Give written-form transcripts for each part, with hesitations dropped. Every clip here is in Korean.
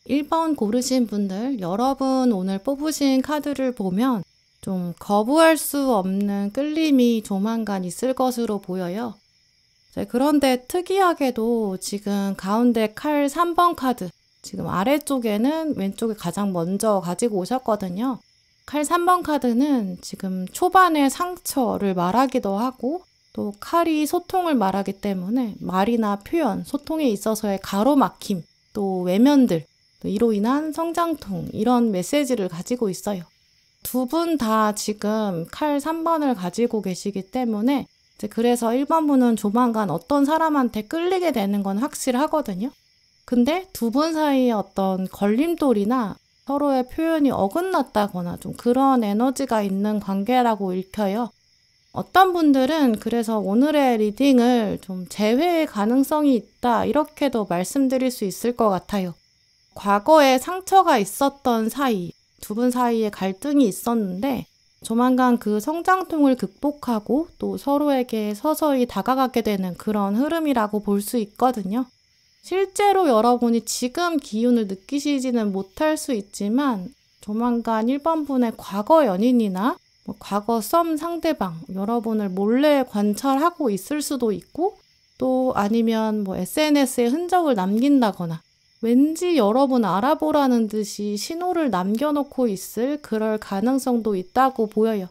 1번 고르신 분들, 여러분 오늘 뽑으신 카드를 보면 좀 거부할 수 없는 끌림이 조만간 있을 것으로 보여요. 그런데 특이하게도 지금 가운데 칼 3번 카드, 지금 아래쪽에는 왼쪽에 가장 먼저 가지고 오셨거든요. 칼 3번 카드는 지금 초반의 상처를 말하기도 하고 또 칼이 소통을 말하기 때문에 말이나 표현, 소통에 있어서의 가로막힘, 또 외면들, 또 이로 인한 성장통 이런 메시지를 가지고 있어요. 두 분 다 지금 칼 3번을 가지고 계시기 때문에 그래서 1번 분은 조만간 어떤 사람한테 끌리게 되는 건 확실하거든요. 근데 두 분 사이에 어떤 걸림돌이나 서로의 표현이 어긋났다거나 좀 그런 에너지가 있는 관계라고 읽혀요. 어떤 분들은 그래서 오늘의 리딩을 좀 재회의 가능성이 있다 이렇게도 말씀드릴 수 있을 것 같아요. 과거에 상처가 있었던 사이, 두 분 사이에 갈등이 있었는데 조만간 그 성장통을 극복하고 또 서로에게 서서히 다가가게 되는 그런 흐름이라고 볼 수 있거든요. 실제로 여러분이 지금 기운을 느끼시지는 못할 수 있지만 조만간 1번 분의 과거 연인이나 과거 썸 상대방, 여러분을 몰래 관찰하고 있을 수도 있고 또 아니면 SNS에 흔적을 남긴다거나 왠지 여러분 알아보라는 듯이 신호를 남겨놓고 있을 그럴 가능성도 있다고 보여요.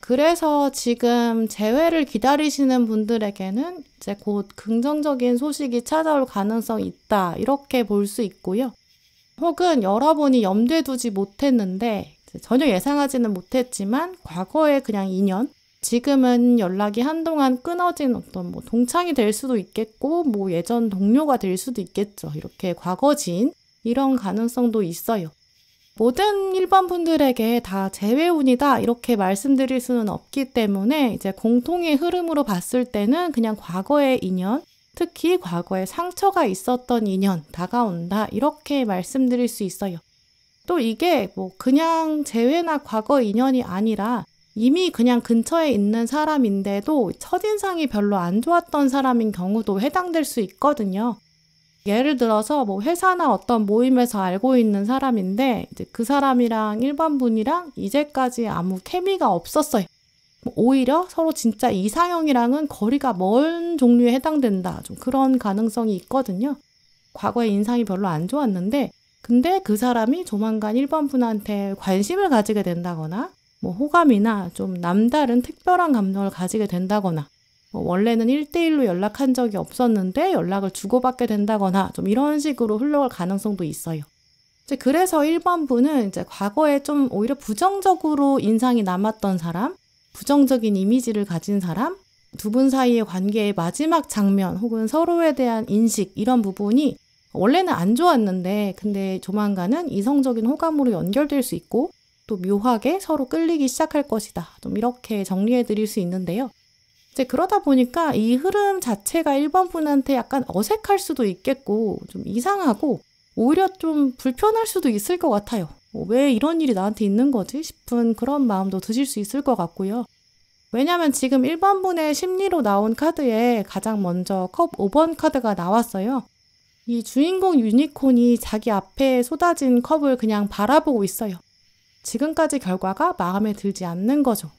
그래서 지금 재회를 기다리시는 분들에게는 이제 곧 긍정적인 소식이 찾아올 가능성이 있다 이렇게 볼 수 있고요. 혹은 여러분이 염두에 두지 못했는데 전혀 예상하지는 못했지만 과거의 그냥 인연, 지금은 연락이 한동안 끊어진 어떤 동창이 될 수도 있겠고 예전 동료가 될 수도 있겠죠. 이렇게 과거 지인 이런 가능성도 있어요. 모든 1번 분들에게 다 재회운이다 이렇게 말씀드릴 수는 없기 때문에 이제 공통의 흐름으로 봤을 때는 그냥 과거의 인연, 특히 과거에 상처가 있었던 인연 다가온다 이렇게 말씀드릴 수 있어요. 또 이게 그냥 재회나 과거 인연이 아니라 이미 그냥 근처에 있는 사람인데도 첫인상이 별로 안 좋았던 사람인 경우도 해당될 수 있거든요. 예를 들어서 회사나 어떤 모임에서 알고 있는 사람인데 이제 그 사람이랑 1번 분이랑 이제까지 아무 케미가 없었어요. 오히려 서로 진짜 이상형이랑은 거리가 먼 종류에 해당된다. 좀 그런 가능성이 있거든요. 과거에 인상이 별로 안 좋았는데 근데 그 사람이 조만간 1번 분한테 관심을 가지게 된다거나 호감이나 좀 남다른 특별한 감정을 가지게 된다거나 원래는 1대1로 연락한 적이 없었는데 연락을 주고받게 된다거나 좀 이런 식으로 흘러갈 가능성도 있어요. 그래서 1번 분은 이제 과거에 좀 오히려 부정적으로 인상이 남았던 사람, 부정적인 이미지를 가진 사람, 두 분 사이의 관계의 마지막 장면 혹은 서로에 대한 인식 이런 부분이 원래는 안 좋았는데 근데 조만간은 이성적인 호감으로 연결될 수 있고 또 묘하게 서로 끌리기 시작할 것이다. 좀 이렇게 정리해 드릴 수 있는데요. 이제 그러다 보니까 이 흐름 자체가 1번 분한테 약간 어색할 수도 있겠고 좀 이상하고 오히려 좀 불편할 수도 있을 것 같아요. 왜 이런 일이 나한테 있는 거지 싶은 그런 마음도 드실 수 있을 것 같고요. 왜냐면 지금 1번 분의 심리로 나온 카드에 가장 먼저 컵 5번 카드가 나왔어요. 이 주인공 유니콘이 자기 앞에 쏟아진 컵을 그냥 바라보고 있어요. 지금까지 결과가 마음에 들지 않는 거죠.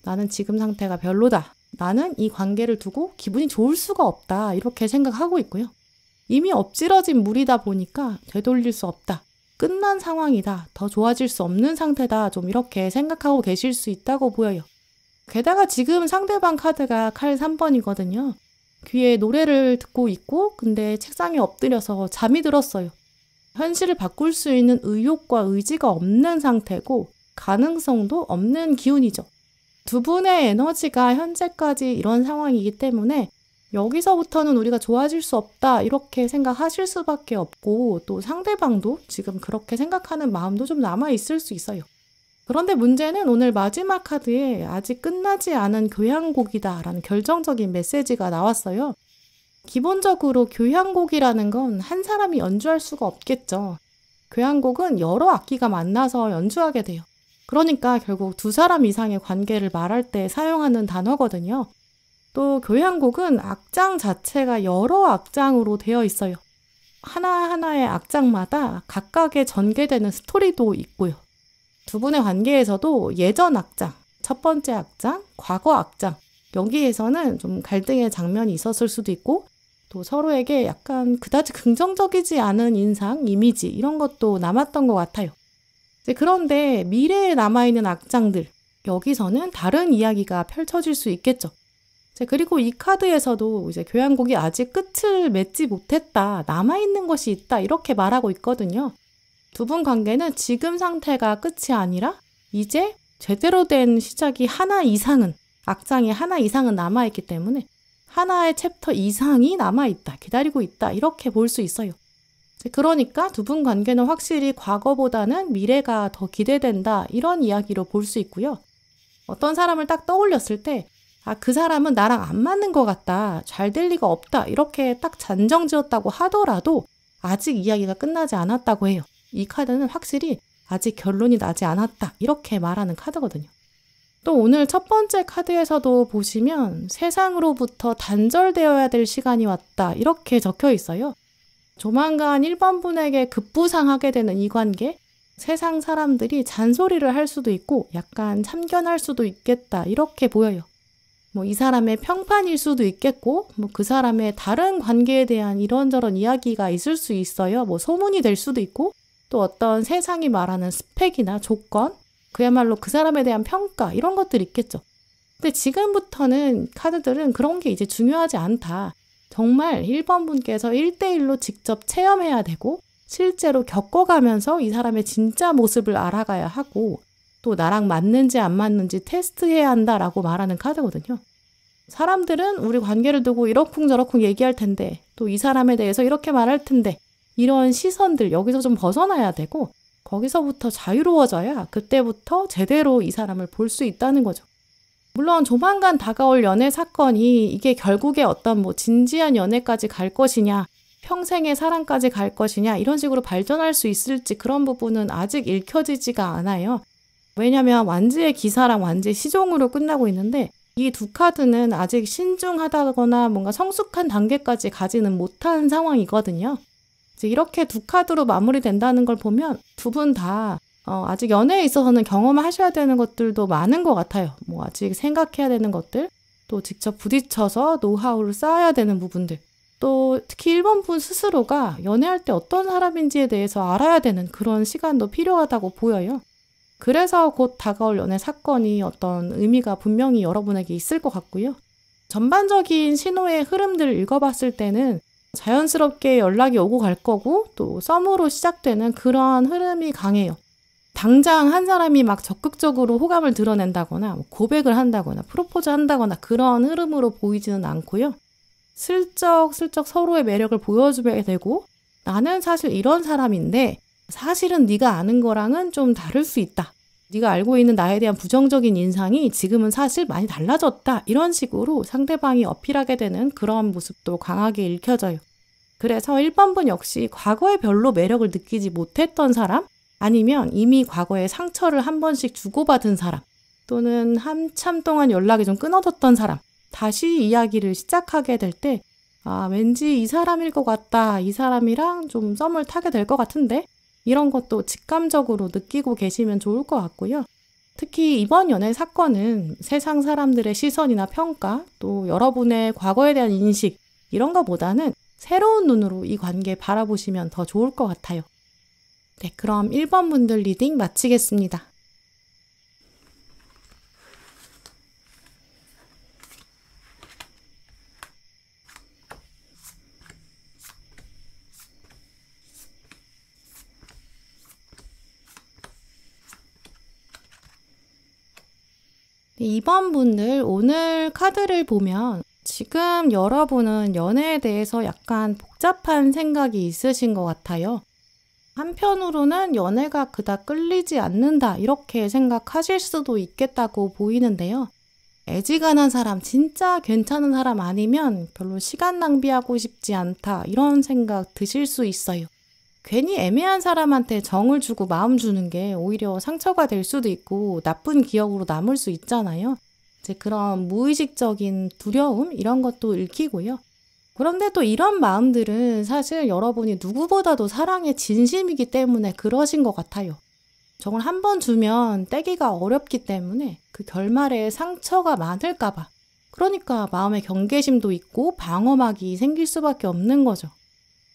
나는 지금 상태가 별로다. 나는 이 관계를 두고 기분이 좋을 수가 없다. 이렇게 생각하고 있고요. 이미 엎질러진 물이다 보니까 되돌릴 수 없다. 끝난 상황이다. 더 좋아질 수 없는 상태다. 좀 이렇게 생각하고 계실 수 있다고 보여요. 게다가 지금 상대방 카드가 칼 3번이거든요. 귀에 노래를 듣고 있고 근데 책상에 엎드려서 잠이 들었어요. 현실을 바꿀 수 있는 의욕과 의지가 없는 상태고 가능성도 없는 기운이죠. 두 분의 에너지가 현재까지 이런 상황이기 때문에 여기서부터는 우리가 좋아질 수 없다 이렇게 생각하실 수밖에 없고 또 상대방도 지금 그렇게 생각하는 마음도 좀 남아있을 수 있어요. 그런데 문제는 오늘 마지막 카드에 아직 끝나지 않은 교향곡이다 라는 결정적인 메시지가 나왔어요. 기본적으로 교향곡이라는 건 한 사람이 연주할 수가 없겠죠. 교향곡은 여러 악기가 만나서 연주하게 돼요. 그러니까 결국 두 사람 이상의 관계를 말할 때 사용하는 단어거든요. 또 교향곡은 악장 자체가 여러 악장으로 되어 있어요. 하나하나의 악장마다 각각의 전개되는 스토리도 있고요. 두 분의 관계에서도 예전 악장, 첫 번째 악장, 과거 악장, 여기에서는 좀 갈등의 장면이 있었을 수도 있고 또 서로에게 약간 그다지 긍정적이지 않은 인상, 이미지 이런 것도 남았던 것 같아요. 그런데 미래에 남아있는 악장들, 여기서는 다른 이야기가 펼쳐질 수 있겠죠. 그리고 이 카드에서도 이제 교향곡이 아직 끝을 맺지 못했다, 남아있는 것이 있다 이렇게 말하고 있거든요. 두 분 관계는 지금 상태가 끝이 아니라 이제 제대로 된 시작이 하나 이상은, 악장이 하나 이상은 남아있기 때문에 하나의 챕터 이상이 남아있다, 기다리고 있다 이렇게 볼 수 있어요. 그러니까 두 분 관계는 확실히 과거보다는 미래가 더 기대된다 이런 이야기로 볼 수 있고요. 어떤 사람을 딱 떠올렸을 때 그 사람은 나랑 안 맞는 것 같다, 잘 될 리가 없다 이렇게 딱 단정지었다고 하더라도 아직 이야기가 끝나지 않았다고 해요. 이 카드는 확실히 아직 결론이 나지 않았다 이렇게 말하는 카드거든요. 또 오늘 첫 번째 카드에서도 보시면 세상으로부터 단절되어야 될 시간이 왔다 이렇게 적혀 있어요. 조만간 1번 분에게 급부상하게 되는 이 관계, 세상 사람들이 잔소리를 할 수도 있고 약간 참견할 수도 있겠다 이렇게 보여요. 이 사람의 평판일 수도 있겠고 그 사람의 다른 관계에 대한 이런저런 이야기가 있을 수 있어요. 소문이 될 수도 있고 또 어떤 세상이 말하는 스펙이나 조건, 그야말로 그 사람에 대한 평가 이런 것들이 있겠죠. 근데 지금부터는 카드들은 그런 게 이제 중요하지 않다. 정말 1번 분께서 1대1로 직접 체험해야 되고 실제로 겪어가면서 이 사람의 진짜 모습을 알아가야 하고 또 나랑 맞는지 안 맞는지 테스트해야 한다라고 말하는 카드거든요. 사람들은 우리 관계를 두고 이러쿵저러쿵 얘기할 텐데 또 이 사람에 대해서 이렇게 말할 텐데 이런 시선들 여기서 좀 벗어나야 되고 거기서부터 자유로워져야 그때부터 제대로 이 사람을 볼 수 있다는 거죠. 물론 조만간 다가올 연애 사건이 이게 결국에 어떤 진지한 연애까지 갈 것이냐, 평생의 사랑까지 갈 것이냐 이런 식으로 발전할 수 있을지 그런 부분은 아직 읽혀지지가 않아요. 왜냐하면 완지의 기사랑 완지의 시종으로 끝나고 있는데 이 두 카드는 아직 신중하다거나 뭔가 성숙한 단계까지 가지는 못한 상황이거든요. 이렇게 두 카드로 마무리된다는 걸 보면 두 분 다 아직 연애에 있어서는 경험하셔야 되는 것들도 많은 것 같아요. 아직 생각해야 되는 것들, 또 직접 부딪혀서 노하우를 쌓아야 되는 부분들, 또 특히 1번 분 스스로가 연애할 때 어떤 사람인지에 대해서 알아야 되는 그런 시간도 필요하다고 보여요. 그래서 곧 다가올 연애 사건이 어떤 의미가 분명히 여러분에게 있을 것 같고요. 전반적인 신호의 흐름들을 읽어봤을 때는 자연스럽게 연락이 오고 갈 거고 또 썸으로 시작되는 그런 흐름이 강해요. 당장 한 사람이 막 적극적으로 호감을 드러낸다거나 고백을 한다거나 프로포즈 한다거나 그런 흐름으로 보이지는 않고요. 슬쩍슬쩍 서로의 매력을 보여주게 되고 나는 사실 이런 사람인데 사실은 네가 아는 거랑은 좀 다를 수 있다. 네가 알고 있는 나에 대한 부정적인 인상이 지금은 사실 많이 달라졌다. 이런 식으로 상대방이 어필하게 되는 그런 모습도 강하게 읽혀져요. 그래서 1번 분 역시 과거에 별로 매력을 느끼지 못했던 사람, 아니면 이미 과거에 상처를 한 번씩 주고받은 사람, 또는 한참 동안 연락이 좀 끊어졌던 사람, 다시 이야기를 시작하게 될 때 왠지 이 사람일 것 같다. 이 사람이랑 좀 썸을 타게 될 것 같은데 이런 것도 직감적으로 느끼고 계시면 좋을 것 같고요. 특히 이번 연애 사건은 세상 사람들의 시선이나 평가, 또 여러분의 과거에 대한 인식 이런 것보다는 새로운 눈으로 이 관계 바라보시면 더 좋을 것 같아요. 네, 그럼 1번 분들 리딩 마치겠습니다. 네, 2번 분들 오늘 카드를 보면 지금 여러분은 연애에 대해서 약간 복잡한 생각이 있으신 것 같아요. 한편으로는 연애가 그닥 끌리지 않는다 이렇게 생각하실 수도 있겠다고 보이는데요. 애지간한 사람, 진짜 괜찮은 사람 아니면 별로 시간 낭비하고 싶지 않다 이런 생각 드실 수 있어요. 괜히 애매한 사람한테 정을 주고 마음 주는 게 오히려 상처가 될 수도 있고 나쁜 기억으로 남을 수 있잖아요. 이제 그런 무의식적인 두려움 이런 것도 읽히고요. 그런데 또 이런 마음들은 사실 여러분이 누구보다도 사랑에 진심이기 때문에 그러신 것 같아요. 정을 한 번 주면 떼기가 어렵기 때문에 그 결말에 상처가 많을까 봐. 그러니까 마음에 경계심도 있고 방어막이 생길 수밖에 없는 거죠.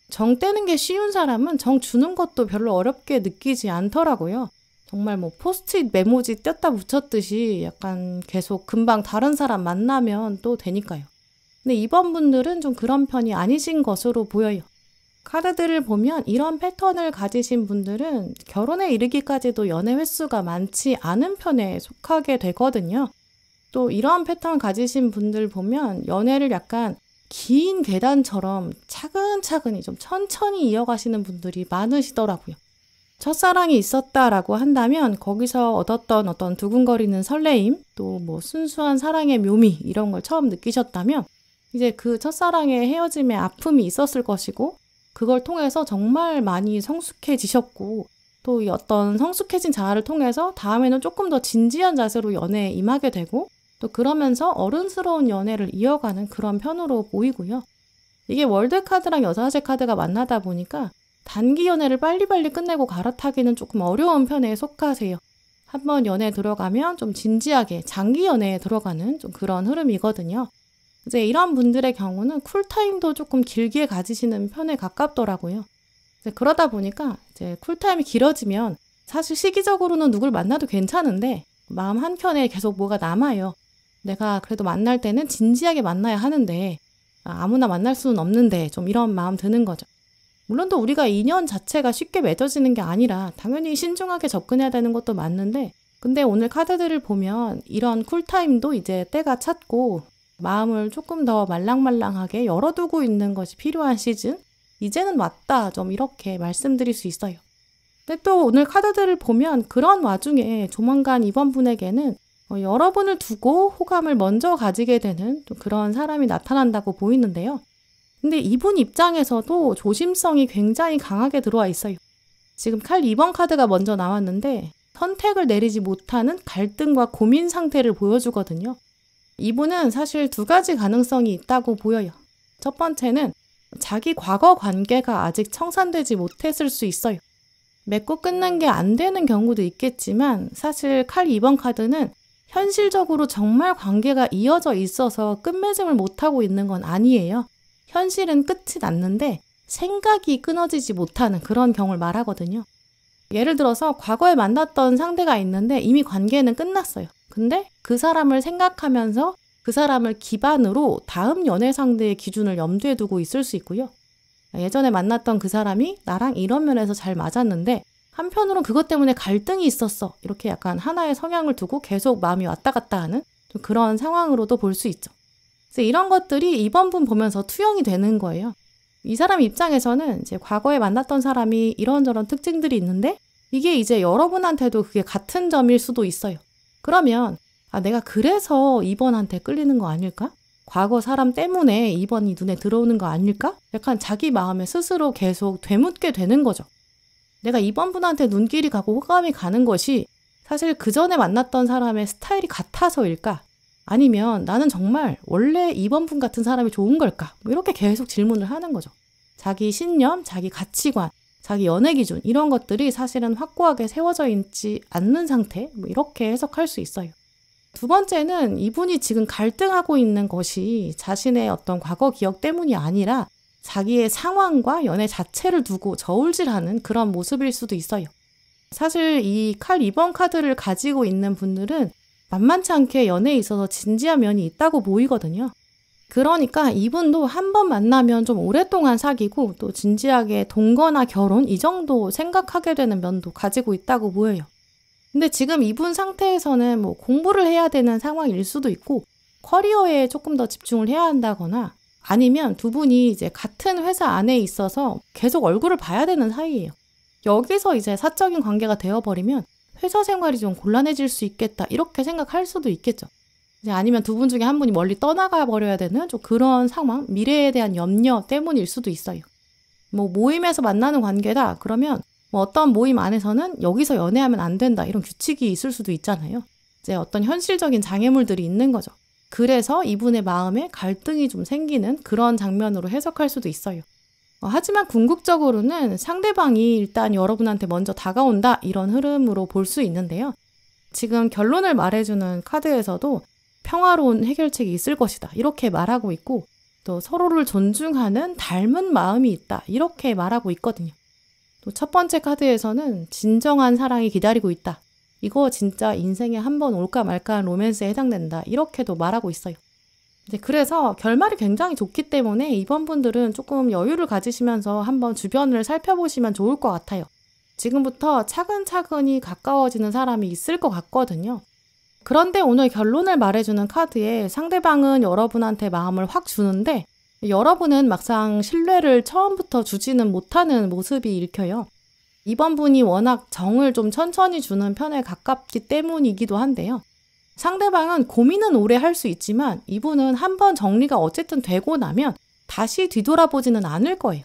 정 떼는 게 쉬운 사람은 정 주는 것도 별로 어렵게 느끼지 않더라고요. 정말 뭐 포스트잇 메모지 뗐다 붙였듯이 약간 계속 금방 다른 사람 만나면 또 되니까요. 근데 이번 분들은 좀 그런 편이 아니신 것으로 보여요. 카드들을 보면 이런 패턴을 가지신 분들은 결혼에 이르기까지도 연애 횟수가 많지 않은 편에 속하게 되거든요. 또 이런 패턴 가지신 분들 보면 연애를 약간 긴 계단처럼 차근차근히 좀 천천히 이어가시는 분들이 많으시더라고요. 첫사랑이 있었다라고 한다면 거기서 얻었던 어떤 두근거리는 설레임, 또 뭐 순수한 사랑의 묘미 이런 걸 처음 느끼셨다면 이제 그 첫사랑의 헤어짐의 아픔이 있었을 것이고 그걸 통해서 정말 많이 성숙해지셨고 또 이 어떤 성숙해진 자아를 통해서 다음에는 조금 더 진지한 자세로 연애에 임하게 되고 또 그러면서 어른스러운 연애를 이어가는 그런 편으로 보이고요. 이게 월드카드랑 여사제 카드가 만나다 보니까 단기 연애를 빨리빨리 끝내고 갈아타기는 조금 어려운 편에 속하세요. 한번 연애에 들어가면 좀 진지하게 장기 연애에 들어가는 좀 그런 흐름이거든요. 이제 이런 분들의 경우는 쿨타임도 조금 길게 가지시는 편에 가깝더라고요. 이제 그러다 보니까 이제 쿨타임이 길어지면 사실 시기적으로는 누굴 만나도 괜찮은데 마음 한켠에 계속 뭐가 남아요. 내가 그래도 만날 때는 진지하게 만나야 하는데 아무나 만날 수는 없는데 좀 이런 마음 드는 거죠. 물론 또 우리가 인연 자체가 쉽게 맺어지는 게 아니라 당연히 신중하게 접근해야 되는 것도 맞는데 근데 오늘 카드들을 보면 이런 쿨타임도 이제 때가 찼고 마음을 조금 더 말랑말랑하게 열어두고 있는 것이 필요한 시즌? 이제는 왔다 좀 이렇게 말씀드릴 수 있어요. 근데 또 오늘 카드들을 보면 그런 와중에 조만간 이번 분에게는 여러분을 두고 호감을 먼저 가지게 되는 좀 그런 사람이 나타난다고 보이는데요. 근데 이분 입장에서도 조심성이 굉장히 강하게 들어와 있어요. 지금 칼 2번 카드가 먼저 나왔는데 선택을 내리지 못하는 갈등과 고민 상태를 보여주거든요. 이분은 사실 두 가지 가능성이 있다고 보여요. 첫 번째는 자기 과거 관계가 아직 청산되지 못했을 수 있어요. 맺고 끝난 게 안 되는 경우도 있겠지만 사실 칼 2번 카드는 현실적으로 정말 관계가 이어져 있어서 끝맺음을 못하고 있는 건 아니에요. 현실은 끝이 났는데 생각이 끊어지지 못하는 그런 경우를 말하거든요. 예를 들어서 과거에 만났던 상대가 있는데 이미 관계는 끝났어요. 근데 그 사람을 생각하면서 그 사람을 기반으로 다음 연애 상대의 기준을 염두에 두고 있을 수 있고요. 예전에 만났던 그 사람이 나랑 이런 면에서 잘 맞았는데 한편으로는 그것 때문에 갈등이 있었어. 이렇게 약간 하나의 성향을 두고 계속 마음이 왔다 갔다 하는 좀 그런 상황으로도 볼 수 있죠. 그래서 이런 것들이 이번 분 보면서 투영이 되는 거예요. 이 사람 입장에서는 이제 과거에 만났던 사람이 이런저런 특징들이 있는데 이게 이제 여러분한테도 그게 같은 점일 수도 있어요. 그러면 내가 그래서 2번한테 끌리는 거 아닐까? 과거 사람 때문에 2번이 눈에 들어오는 거 아닐까? 약간 자기 마음에 스스로 계속 되묻게 되는 거죠. 내가 2번 분한테 눈길이 가고 호감이 가는 것이 사실 그 전에 만났던 사람의 스타일이 같아서일까? 아니면 나는 정말 원래 2번 분 같은 사람이 좋은 걸까? 뭐 이렇게 계속 질문을 하는 거죠. 자기 신념, 자기 가치관, 자기 연애 기준 이런 것들이 사실은 확고하게 세워져 있지 않는 상태 뭐 이렇게 해석할 수 있어요. 두 번째는 이분이 지금 갈등하고 있는 것이 자신의 어떤 과거 기억 때문이 아니라 자기의 상황과 연애 자체를 두고 저울질하는 그런 모습일 수도 있어요. 사실 이 칼 2번 카드를 가지고 있는 분들은 만만치 않게 연애에 있어서 진지한 면이 있다고 보이거든요. 그러니까 이분도 한 번 만나면 좀 오랫동안 사귀고 또 진지하게 동거나 결혼 이 정도 생각하게 되는 면도 가지고 있다고 보여요. 근데 지금 이분 상태에서는 뭐 공부를 해야 되는 상황일 수도 있고 커리어에 조금 더 집중을 해야 한다거나 아니면 두 분이 이제 같은 회사 안에 있어서 계속 얼굴을 봐야 되는 사이예요. 여기서 이제 사적인 관계가 되어버리면 회사 생활이 좀 곤란해질 수 있겠다 이렇게 생각할 수도 있겠죠. 이제 아니면 두 분 중에 한 분이 멀리 떠나가 버려야 되는 좀 그런 상황, 미래에 대한 염려 때문일 수도 있어요. 뭐 모임에서 만나는 관계다 그러면 뭐 어떤 모임 안에서는 여기서 연애하면 안 된다 이런 규칙이 있을 수도 있잖아요. 이제 어떤 현실적인 장애물들이 있는 거죠. 그래서 이분의 마음에 갈등이 좀 생기는 그런 장면으로 해석할 수도 있어요. 하지만 궁극적으로는 상대방이 일단 여러분한테 먼저 다가온다 이런 흐름으로 볼 수 있는데요. 지금 결론을 말해주는 카드에서도 평화로운 해결책이 있을 것이다 이렇게 말하고 있고, 또 서로를 존중하는 닮은 마음이 있다 이렇게 말하고 있거든요. 또 첫 번째 카드에서는 진정한 사랑이 기다리고 있다. 이거 진짜 인생에 한 번 올까 말까한 로맨스에 해당된다 이렇게도 말하고 있어요. 그래서 결말이 굉장히 좋기 때문에 이번 분들은 조금 여유를 가지시면서 한번 주변을 살펴보시면 좋을 것 같아요. 지금부터 차근차근히 가까워지는 사람이 있을 것 같거든요. 그런데 오늘 결론을 말해주는 카드에 상대방은 여러분한테 마음을 확 주는데 여러분은 막상 신뢰를 처음부터 주지는 못하는 모습이 읽혀요. 이번 분이 워낙 정을 좀 천천히 주는 편에 가깝기 때문이기도 한데요. 상대방은 고민은 오래 할 수 있지만 이분은 한번 정리가 어쨌든 되고 나면 다시 뒤돌아보지는 않을 거예요.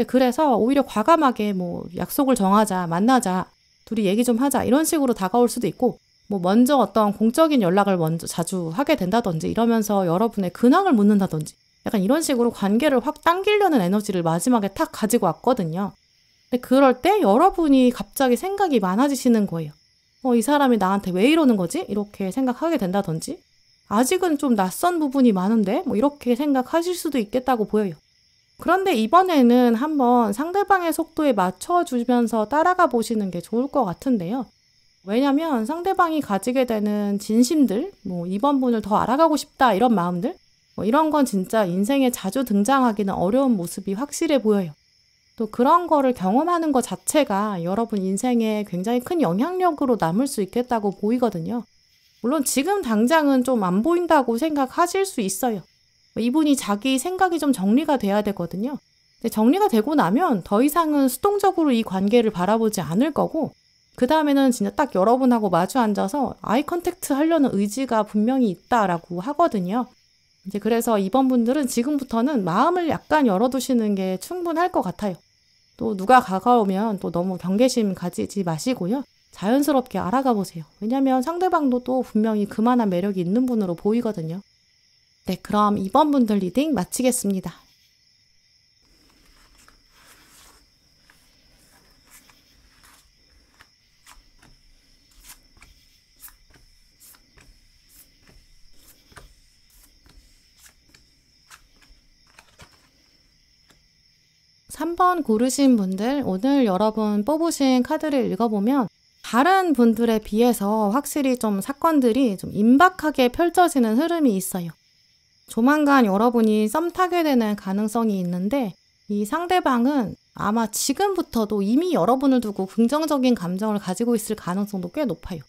그래서 오히려 과감하게 약속을 정하자, 만나자, 둘이 얘기 좀 하자 이런 식으로 다가올 수도 있고, 먼저 어떤 공적인 연락을 먼저 자주 하게 된다든지 이러면서 여러분의 근황을 묻는다든지 약간 이런 식으로 관계를 확 당기려는 에너지를 마지막에 탁 가지고 왔거든요. 근데 그럴 때 여러분이 갑자기 생각이 많아지시는 거예요. 이 사람이 나한테 왜 이러는 거지? 이렇게 생각하게 된다든지, 아직은 좀 낯선 부분이 많은데 이렇게 생각하실 수도 있겠다고 보여요. 그런데 이번에는 한번 상대방의 속도에 맞춰주면서 따라가 보시는 게 좋을 것 같은데요. 왜냐면 상대방이 가지게 되는 진심들, 이번 분을 더 알아가고 싶다 이런 마음들, 이런 건 진짜 인생에 자주 등장하기는 어려운 모습이 확실해 보여요. 또 그런 거를 경험하는 것 자체가 여러분 인생에 굉장히 큰 영향력으로 남을 수 있겠다고 보이거든요. 물론 지금 당장은 좀 안 보인다고 생각하실 수 있어요. 이분이 자기 생각이 좀 정리가 돼야 되거든요. 근데 정리가 되고 나면 더 이상은 수동적으로 이 관계를 바라보지 않을 거고, 그 다음에는 진짜 딱 여러분하고 마주 앉아서 아이 컨택트 하려는 의지가 분명히 있다라고 하거든요. 그래서 이번 분들은 지금부터는 마음을 약간 열어두시는 게 충분할 것 같아요. 또 누가 가까우면 또 너무 경계심 가지지 마시고요. 자연스럽게 알아가 보세요. 왜냐면 상대방도 또 분명히 그만한 매력이 있는 분으로 보이거든요. 네, 그럼 이번 분들 리딩 마치겠습니다. 삼 번 고르신 분들, 오늘 여러분 뽑으신 카드를 읽어보면 다른 분들에 비해서 확실히 좀 사건들이 좀 임박하게 펼쳐지는 흐름이 있어요. 조만간 여러분이 썸 타게 되는 가능성이 있는데, 이 상대방은 아마 지금부터도 이미 여러분을 두고 긍정적인 감정을 가지고 있을 가능성도 꽤 높아요.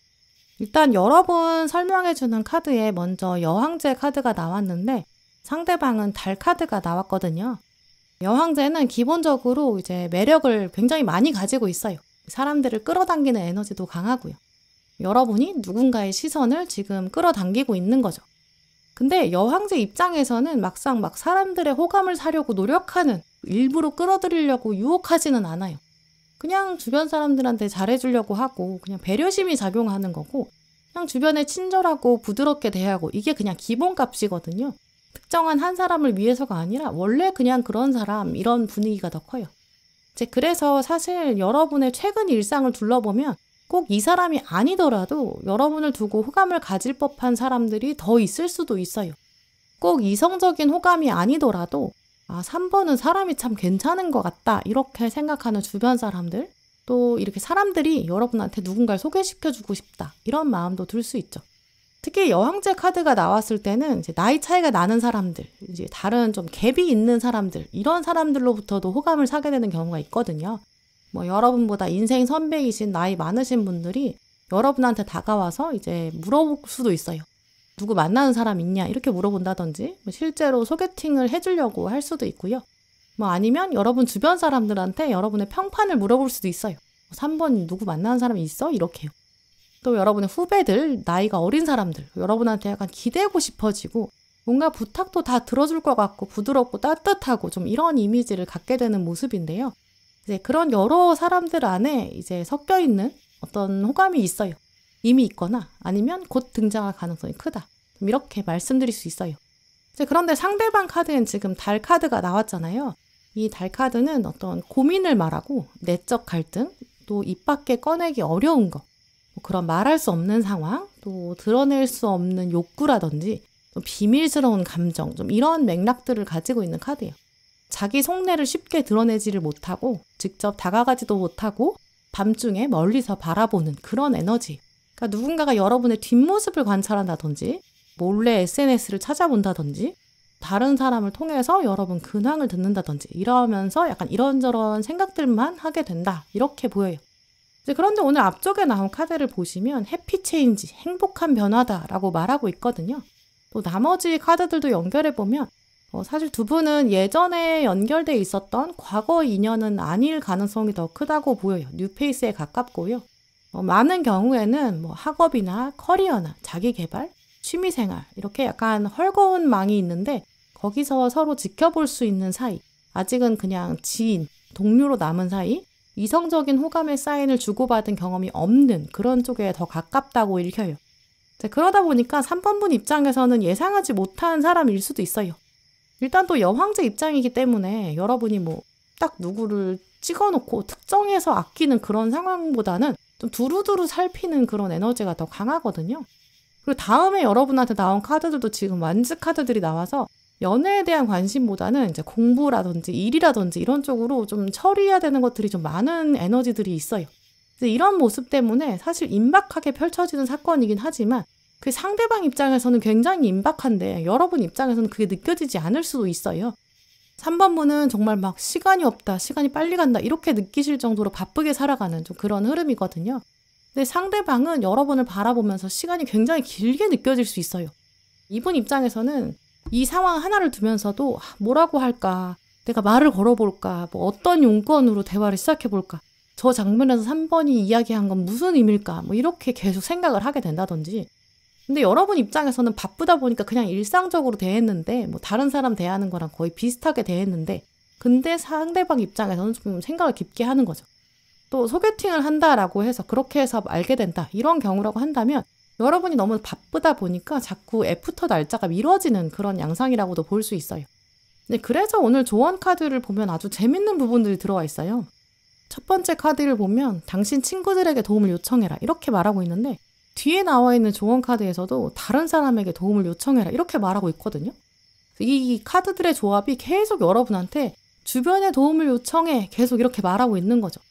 일단 여러분 설명해주는 카드에 먼저 여왕제 카드가 나왔는데 상대방은 달 카드가 나왔거든요. 여왕제는 기본적으로 이제 매력을 굉장히 많이 가지고 있어요. 사람들을 끌어당기는 에너지도 강하고요. 여러분이 누군가의 시선을 지금 끌어당기고 있는 거죠. 근데 여왕제 입장에서는 막상 막 사람들의 호감을 사려고 노력하는, 일부러 끌어들이려고 유혹하지는 않아요. 그냥 주변 사람들한테 잘해주려고 하고 그냥 배려심이 작용하는 거고, 그냥 주변에 친절하고 부드럽게 대하고, 이게 그냥 기본값이거든요. 특정한 한 사람을 위해서가 아니라 원래 그냥 그런 사람, 이런 분위기가 더 커요. 그래서 사실 여러분의 최근 일상을 둘러보면 꼭 이 사람이 아니더라도 여러분을 두고 호감을 가질 법한 사람들이 더 있을 수도 있어요. 꼭 이성적인 호감이 아니더라도 3번은 사람이 참 괜찮은 것 같다 이렇게 생각하는 주변 사람들, 또 이렇게 사람들이 여러분한테 누군가를 소개시켜주고 싶다 이런 마음도 들 수 있죠. 특히 여왕제 카드가 나왔을 때는 이제 나이 차이가 나는 사람들, 이제 다른 좀 갭이 있는 사람들, 이런 사람들로부터도 호감을 사게 되는 경우가 있거든요. 여러분보다 인생 선배이신 나이 많으신 분들이 여러분한테 다가와서 이제 물어볼 수도 있어요. 누구 만나는 사람 있냐 이렇게 물어본다든지, 실제로 소개팅을 해주려고 할 수도 있고요. 아니면 여러분 주변 사람들한테 여러분의 평판을 물어볼 수도 있어요. 3번 누구 만나는 사람이 있어? 이렇게요. 또 여러분의 후배들, 나이가 어린 사람들, 여러분한테 약간 기대고 싶어지고 뭔가 부탁도 다 들어줄 것 같고 부드럽고 따뜻하고 좀 이런 이미지를 갖게 되는 모습인데요. 이제 그런 여러 사람들 안에 이제 섞여 있는 어떤 호감이 있어요. 이미 있거나 아니면 곧 등장할 가능성이 크다. 좀 이렇게 말씀드릴 수 있어요. 그런데 상대방 카드엔 지금 달 카드가 나왔잖아요. 이 달 카드는 어떤 고민을 말하고 내적 갈등, 또 입 밖에 꺼내기 어려운 거, 그런 말할 수 없는 상황, 또 드러낼 수 없는 욕구라든지 좀 비밀스러운 감정, 좀 이런 맥락들을 가지고 있는 카드예요. 자기 속내를 쉽게 드러내지를 못하고 직접 다가가지도 못하고 밤중에 멀리서 바라보는 그런 에너지. 그러니까 누군가가 여러분의 뒷모습을 관찰한다든지 몰래 SNS를 찾아본다든지 다른 사람을 통해서 여러분 근황을 듣는다든지 이러면서 약간 이런저런 생각들만 하게 된다. 이렇게 보여요. 그런데 오늘 앞쪽에 나온 카드를 보시면 해피 체인지, 행복한 변화다라고 말하고 있거든요. 또 나머지 카드들도 연결해보면 사실 두 분은 예전에 연결돼 있었던 과거 인연은 아닐 가능성이 더 크다고 보여요. 뉴페이스에 가깝고요. 많은 경우에는 학업이나 커리어나 자기개발, 취미생활 이렇게 약간 헐거운 망이 있는데 거기서 서로 지켜볼 수 있는 사이, 아직은 그냥 지인, 동료로 남은 사이, 이성적인 호감의 사인을 주고받은 경험이 없는 그런 쪽에 더 가깝다고 읽혀요. 그러다 보니까 3번분 입장에서는 예상하지 못한 사람일 수도 있어요. 일단 또 여황제 입장이기 때문에 여러분이 딱 누구를 찍어놓고 특정해서 아끼는 그런 상황보다는 좀 두루두루 살피는 그런 에너지가 더 강하거든요. 그리고 다음에 여러분한테 나온 카드들도 지금 완즈 카드들이 나와서 연애에 대한 관심보다는 이제 공부라든지 일이라든지 이런 쪽으로 좀 처리해야 되는 것들이 좀 많은 에너지들이 있어요. 이런 모습 때문에 사실 임박하게 펼쳐지는 사건이긴 하지만 그 상대방 입장에서는 굉장히 임박한데 여러분 입장에서는 그게 느껴지지 않을 수도 있어요. 3번분은 정말 막 시간이 없다, 시간이 빨리 간다 이렇게 느끼실 정도로 바쁘게 살아가는 좀 그런 흐름이거든요. 근데 상대방은 여러분을 바라보면서 시간이 굉장히 길게 느껴질 수 있어요. 이분 입장에서는 이 상황 하나를 두면서도 뭐라고 할까, 내가 말을 걸어볼까, 어떤 용건으로 대화를 시작해볼까, 저 장면에서 3번이 이야기한 건 무슨 의미일까, 이렇게 계속 생각을 하게 된다든지. 근데 여러분 입장에서는 바쁘다 보니까 그냥 일상적으로 대했는데 다른 사람 대하는 거랑 거의 비슷하게 대했는데 근데 상대방 입장에서는 좀 생각을 깊게 하는 거죠. 또 소개팅을 한다라고 해서 그렇게 해서 알게 된다 이런 경우라고 한다면 여러분이 너무 바쁘다 보니까 자꾸 애프터 날짜가 미뤄지는 그런 양상이라고도 볼 수 있어요. 네, 그래서 오늘 조언 카드를 보면 아주 재밌는 부분들이 들어와 있어요. 첫 번째 카드를 보면 당신 친구들에게 도움을 요청해라 이렇게 말하고 있는데 뒤에 나와 있는 조언 카드에서도 다른 사람에게 도움을 요청해라 이렇게 말하고 있거든요. 이 카드들의 조합이 계속 여러분한테 주변에 도움을 요청해 계속 이렇게 말하고 있는 거죠.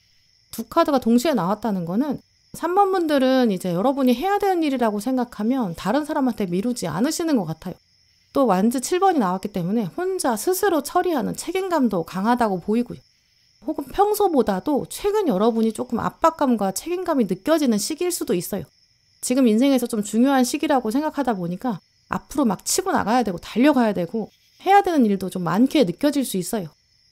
두 카드가 동시에 나왔다는 거는 3번 분들은 이제 여러분이 해야 되는 일이라고 생각하면 다른 사람한테 미루지 않으시는 것 같아요. 또 완즈 7번이 나왔기 때문에 혼자 스스로 처리하는 책임감도 강하다고 보이고요. 혹은 평소보다도 최근 여러분이 조금 압박감과 책임감이 느껴지는 시기일 수도 있어요. 지금 인생에서 좀 중요한 시기라고 생각하다 보니까 앞으로 막 치고 나가야 되고 달려가야 되고 해야 되는 일도 좀 많게 느껴질 수 있어요.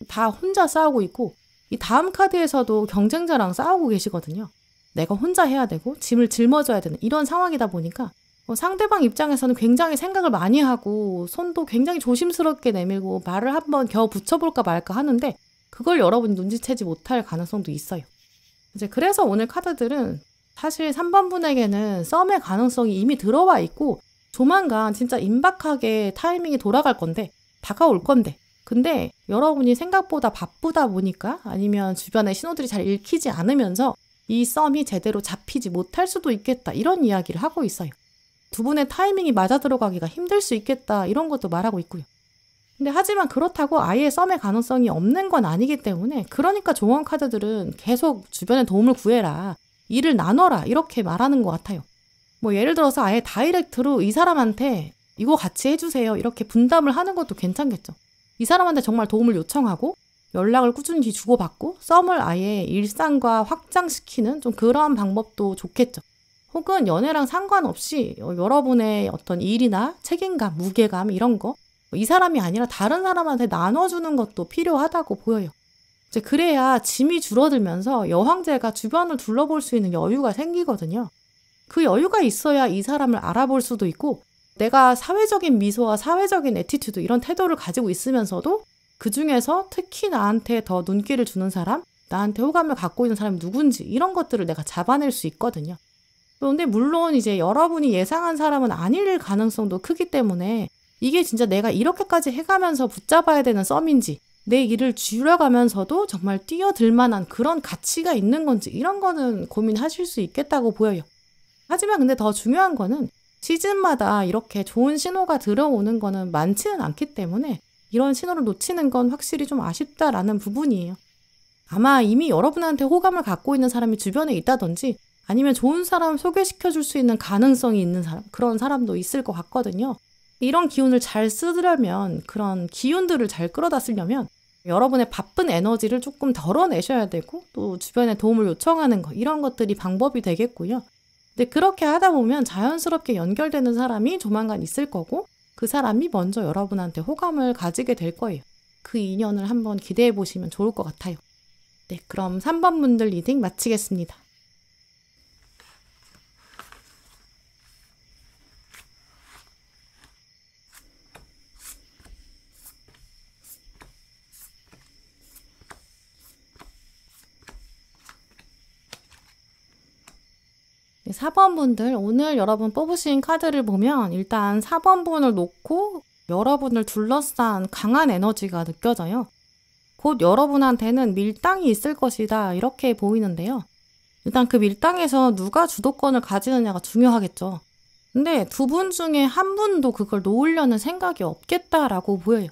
다 혼자 싸우고 있고 이 다음 카드에서도 경쟁자랑 싸우고 계시거든요. 내가 혼자 해야 되고 짐을 짊어져야 되는 이런 상황이다 보니까 상대방 입장에서는 굉장히 생각을 많이 하고 손도 굉장히 조심스럽게 내밀고 말을 한번 겨우 붙여볼까 말까 하는데 그걸 여러분이 눈치채지 못할 가능성도 있어요. 이제 그래서 오늘 카드들은 사실 3번 분에게는 썸의 가능성이 이미 들어와 있고 조만간 진짜 임박하게 타이밍이 돌아갈 건데 다가올 건데 근데 여러분이 생각보다 바쁘다 보니까 아니면 주변에 신호들이 잘 읽히지 않으면서 이 썸이 제대로 잡히지 못할 수도 있겠다 이런 이야기를 하고 있어요. 두 분의 타이밍이 맞아 들어가기가 힘들 수 있겠다 이런 것도 말하고 있고요. 근데 하지만 그렇다고 아예 썸의 가능성이 없는 건 아니기 때문에 그러니까 조언 카드들은 계속 주변에 도움을 구해라 일을 나눠라 이렇게 말하는 것 같아요. 예를 들어서 아예 다이렉트로 이 사람한테 이거 같이 해주세요 이렇게 분담을 하는 것도 괜찮겠죠. 이 사람한테 정말 도움을 요청하고 연락을 꾸준히 주고받고 썸을 아예 일상과 확장시키는 좀 그런 방법도 좋겠죠. 혹은 연애랑 상관없이 여러분의 어떤 일이나 책임감, 무게감 이런 거 이 사람이 아니라 다른 사람한테 나눠주는 것도 필요하다고 보여요. 이제 그래야 짐이 줄어들면서 여황제가 주변을 둘러볼 수 있는 여유가 생기거든요. 그 여유가 있어야 이 사람을 알아볼 수도 있고 내가 사회적인 미소와 사회적인 애티튜드 이런 태도를 가지고 있으면서도 그 중에서 특히 나한테 더 눈길을 주는 사람, 나한테 호감을 갖고 있는 사람이 누군지 이런 것들을 내가 잡아낼 수 있거든요. 그런데 물론 이제 여러분이 예상한 사람은 아닐 가능성도 크기 때문에 이게 진짜 내가 이렇게까지 해가면서 붙잡아야 되는 썸인지, 내 일을 줄여가면서도 정말 뛰어들 만한 그런 가치가 있는 건지, 이런 거는 고민하실 수 있겠다고 보여요. 하지만 근데 더 중요한 거는 시즌마다 이렇게 좋은 신호가 들어오는 거는 많지는 않기 때문에 이런 신호를 놓치는 건 확실히 좀 아쉽다라는 부분이에요. 아마 이미 여러분한테 호감을 갖고 있는 사람이 주변에 있다든지, 아니면 좋은 사람 소개시켜 줄 수 있는 가능성이 있는 사람, 그런 사람도 있을 것 같거든요. 이런 기운을 잘 쓰려면, 그런 기운들을 잘 끌어다 쓰려면 여러분의 바쁜 에너지를 조금 덜어내셔야 되고, 또 주변에 도움을 요청하는 거, 이런 것들이 방법이 되겠고요. 근데 그렇게 하다 보면 자연스럽게 연결되는 사람이 조만간 있을 거고, 그 사람이 먼저 여러분한테 호감을 가지게 될 거예요. 그 인연을 한번 기대해 보시면 좋을 것 같아요. 네, 그럼 3번 분들 리딩 마치겠습니다. 네, 4번 분들, 오늘 여러분 뽑으신 카드를 보면 일단 4번 분을 놓고 여러분을 둘러싼 강한 에너지가 느껴져요. 곧 여러분한테는 밀당이 있을 것이다, 이렇게 보이는데요. 일단 그 밀당에서 누가 주도권을 가지느냐가 중요하겠죠. 근데 두 분 중에 한 분도 그걸 놓으려는 생각이 없겠다라고 보여요.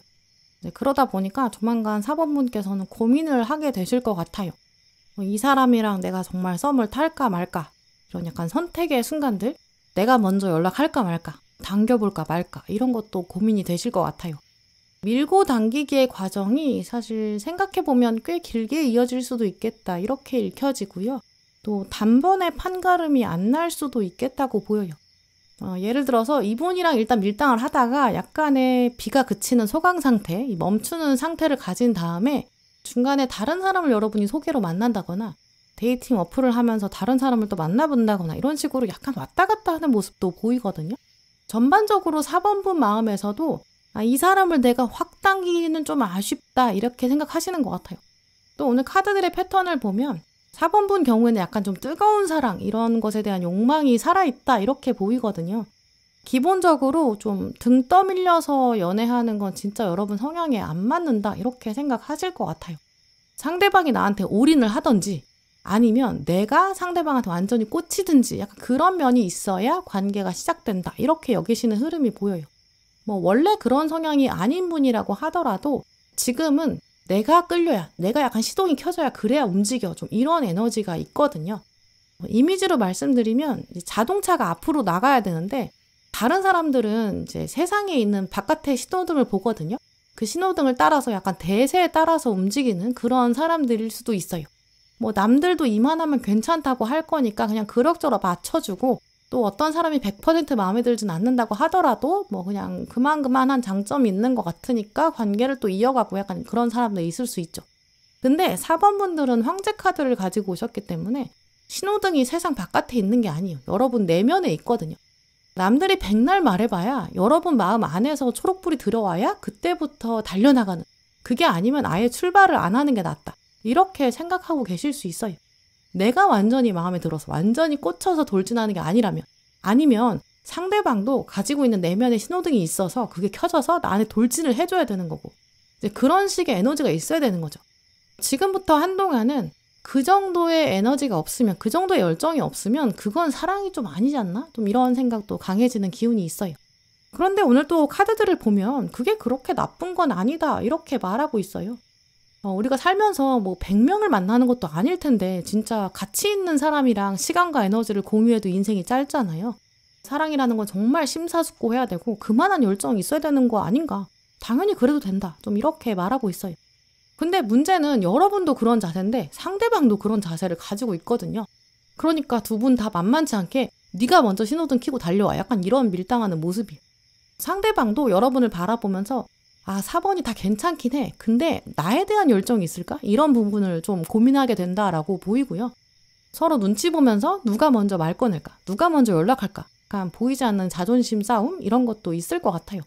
네, 그러다 보니까 조만간 4번 분께서는 고민을 하게 되실 것 같아요. 이 사람이랑 내가 정말 썸을 탈까 말까, 이런 약간 선택의 순간들, 내가 먼저 연락할까 말까, 당겨볼까 말까, 이런 것도 고민이 되실 것 같아요. 밀고 당기기의 과정이 사실 생각해보면 꽤 길게 이어질 수도 있겠다, 이렇게 읽혀지고요. 또 단번에 판가름이 안 날 수도 있겠다고 보여요. 예를 들어서 이분이랑 일단 밀당을 하다가 약간의 비가 그치는 소강 상태, 이 멈추는 상태를 가진 다음에 중간에 다른 사람을 여러분이 소개로 만난다거나, 데이팅 어플을 하면서 다른 사람을 또 만나본다거나, 이런 식으로 약간 왔다 갔다 하는 모습도 보이거든요. 전반적으로 4번 분 마음에서도 이 사람을 내가 확 당기기는 좀 아쉽다, 이렇게 생각하시는 것 같아요. 또 오늘 카드들의 패턴을 보면 4번 분 경우에는 약간 좀 뜨거운 사랑, 이런 것에 대한 욕망이 살아있다, 이렇게 보이거든요. 기본적으로 좀 등 떠밀려서 연애하는 건 진짜 여러분 성향에 안 맞는다, 이렇게 생각하실 것 같아요. 상대방이 나한테 올인을 하던지, 아니면 내가 상대방한테 완전히 꽂히든지, 약간 그런 면이 있어야 관계가 시작된다, 이렇게 여기시는 흐름이 보여요. 원래 그런 성향이 아닌 분이라고 하더라도 지금은 내가 끌려야, 내가 약간 시동이 켜져야, 그래야 움직여, 좀 이런 에너지가 있거든요. 이미지로 말씀드리면 자동차가 앞으로 나가야 되는데 다른 사람들은 이제 세상에 있는 바깥의 신호등을 보거든요. 그 신호등을 따라서 약간 대세에 따라서 움직이는 그런 사람들일 수도 있어요. 남들도 이만하면 괜찮다고 할 거니까 그냥 그럭저럭 맞춰주고, 또 어떤 사람이 100% 마음에 들진 않는다고 하더라도 그냥 그만한 장점이 있는 것 같으니까 관계를 또 이어가고, 약간 그런 사람도 있을 수 있죠. 근데 4번 분들은 황제 카드를 가지고 오셨기 때문에 신호등이 세상 바깥에 있는 게 아니에요. 여러분 내면에 있거든요. 남들이 백날 말해봐야 여러분 마음 안에서 초록불이 들어와야 그때부터 달려나가는, 그게 아니면 아예 출발을 안 하는 게 낫다, 이렇게 생각하고 계실 수 있어요. 내가 완전히 마음에 들어서 완전히 꽂혀서 돌진하는 게 아니라면, 아니면 상대방도 가지고 있는 내면의 신호등이 있어서 그게 켜져서 나 안에 돌진을 해줘야 되는 거고, 이제 그런 식의 에너지가 있어야 되는 거죠. 지금부터 한동안은 그 정도의 에너지가 없으면, 그 정도의 열정이 없으면 그건 사랑이 좀 아니지 않나? 좀 이런 생각도 강해지는 기운이 있어요. 그런데 오늘 또 카드들을 보면 그게 그렇게 나쁜 건 아니다, 이렇게 말하고 있어요. 우리가 살면서 100명을 만나는 것도 아닐 텐데 진짜 가치 있는 사람이랑 시간과 에너지를 공유해도 인생이 짧잖아요. 사랑이라는 건 정말 심사숙고해야 되고 그만한 열정이 있어야 되는 거 아닌가? 당연히 그래도 된다, 좀 이렇게 말하고 있어요. 근데 문제는 여러분도 그런 자세인데 상대방도 그런 자세를 가지고 있거든요. 그러니까 두 분 다 만만치 않게 네가 먼저 신호등 켜고 달려와, 약간 이런 밀당하는 모습이에요. 상대방도 여러분을 바라보면서 4번이 다 괜찮긴 해, 근데 나에 대한 열정이 있을까? 이런 부분을 좀 고민하게 된다라고 보이고요. 서로 눈치 보면서 누가 먼저 말 꺼낼까? 누가 먼저 연락할까? 약간 보이지 않는 자존심 싸움, 이런 것도 있을 것 같아요.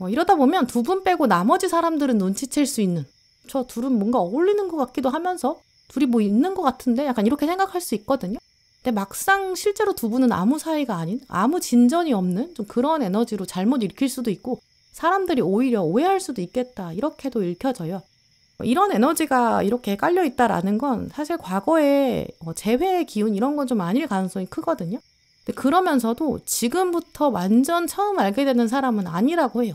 이러다 보면 두 분 빼고 나머지 사람들은 눈치챌 수 있는, 저 둘은 뭔가 어울리는 것 같기도 하면서 둘이 있는 것 같은데, 약간 이렇게 생각할 수 있거든요. 근데 막상 실제로 두 분은 아무 사이가 아닌, 아무 진전이 없는 좀 그런 에너지로 잘못 읽힐 수도 있고 사람들이 오히려 오해할 수도 있겠다 이렇게도 읽혀져요. 이런 에너지가 이렇게 깔려있다라는 건 사실 과거에 재회의 기운 이런 건 좀 아닐 가능성이 크거든요. 근데 그러면서도 지금부터 완전 처음 알게 되는 사람은 아니라고 해요.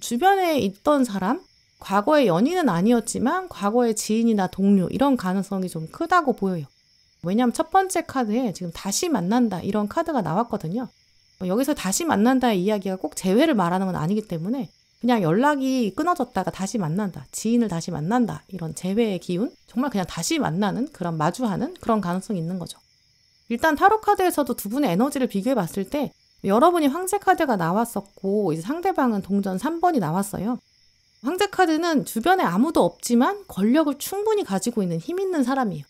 주변에 있던 사람, 과거의 연인은 아니었지만 과거의 지인이나 동료 이런 가능성이 좀 크다고 보여요. 왜냐하면 첫 번째 카드에 지금 다시 만난다 이런 카드가 나왔거든요. 여기서 다시 만난다의 이야기가 꼭 재회를 말하는 건 아니기 때문에 그냥 연락이 끊어졌다가 다시 만난다, 지인을 다시 만난다 이런 재회의 기운, 정말 그냥 다시 만나는 그런 마주하는 그런 가능성이 있는 거죠. 일단 타로 카드에서도 두 분의 에너지를 비교해 봤을 때 여러분이 황제 카드가 나왔었고 이제 상대방은 동전 3번이 나왔어요. 황제 카드는 주변에 아무도 없지만 권력을 충분히 가지고 있는 힘 있는 사람이에요.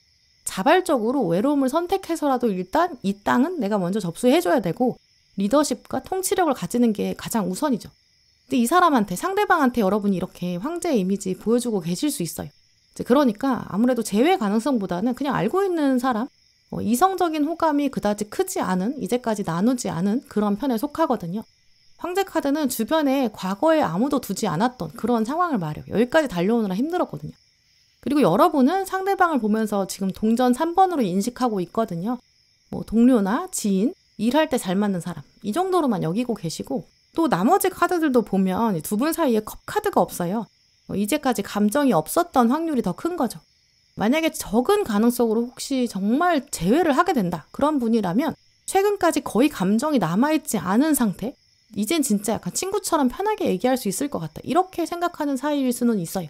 자발적으로 외로움을 선택해서라도 일단 이 땅은 내가 먼저 접수해줘야 되고 리더십과 통치력을 가지는 게 가장 우선이죠. 근데 이 사람한테, 상대방한테 여러분이 이렇게 황제의 이미지 보여주고 계실 수 있어요. 그러니까 아무래도 재회 가능성보다는 그냥 알고 있는 사람, 이성적인 호감이 그다지 크지 않은, 이제까지 나누지 않은 그런 편에 속하거든요. 황제 카드는 주변에 과거에 아무도 두지 않았던 그런 상황을 말해요. 여기까지 달려오느라 힘들었거든요. 그리고 여러분은 상대방을 보면서 지금 동전 3번으로 인식하고 있거든요. 동료나 지인, 일할 때 잘 맞는 사람 이 정도로만 여기고 계시고 또 나머지 카드들도 보면 두 분 사이에 컵 카드가 없어요. 이제까지 감정이 없었던 확률이 더 큰 거죠. 만약에 적은 가능성으로 혹시 정말 재회를 하게 된다 그런 분이라면 최근까지 거의 감정이 남아있지 않은 상태, 이젠 진짜 약간 친구처럼 편하게 얘기할 수 있을 것 같다 이렇게 생각하는 사이일 수는 있어요.